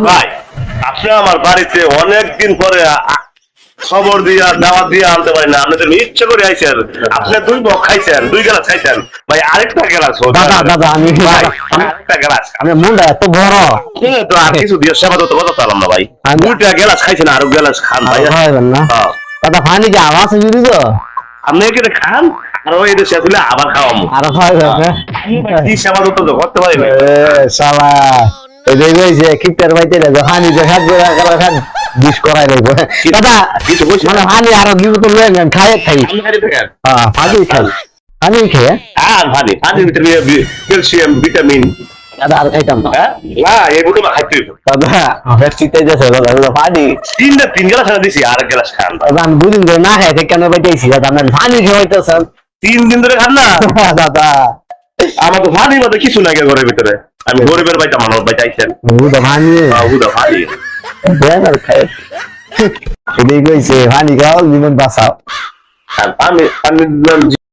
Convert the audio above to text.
ভাই আপনি আমার বাড়িতে অনেকদিন পরে খবর দিয়া দাওয়াত দিয়ে আনতে পারি না, আপনাদের ইচ্ছে করে আইছেন, আপনি 2 বক খাইছেন, 2 গ্লাস খাইছেন ভাই, আরেকটা গ্লাস হোক। দাদা দাদা আমি ভাই আরেকটা গ্লাস আমি মনটা এত বড় তো আর কিছু দিয়ে সেবা তো কথা চালাম না ভাই, 2টা গ্লাস খাইছেন, আরো গ্লাস খান ভাই। খাইবেন না হ্যাঁ। দাদা পানি কি আবার আছে যদি তো আপনি এখানে খান আর ওই দেশে আসলে আবার খাওয়াবো। আরো খাইবেন কি সেবা তো করতে পারি না। শালা এটাই কইছে কিপটার বাইতে না পানি যে খাদ করে গেল খাদ বিষ করাই লাগবে দাদা কিছু কইছে মানে পানি আরো দিব তো লয়ে নেন খাই খাই আপনি খাইতে থাকেন। হ্যাঁ পানি খাই পানি খেয়ে আর পানির ভিতরে ক্যালসিয়াম ভিটামিন। দাদা আর খাইতাম না হ্যাঁ না এগুলো খাইতে হইব। দাদা আমার চিতে যাচ্ছে দাদা পানি 3 গ্লাস দিছি, আর গ্লাস খান। দাদা আমি দুদিন ধরে না খাই কেন বাইতেছি দাদা আমি পানি খাইতেছেন 3 দিন ধরে খান না দাদা আমার তো পানির মধ্যে কিছু লাগে ঘরের ভিতরে, আমি গরিবের বাইটা মানুষ বাইটাইছেন বুদা পানি উদা পানি দেন আর খাই এটাই কইছে পানি খাও জীবন বাঁচাও আর আমি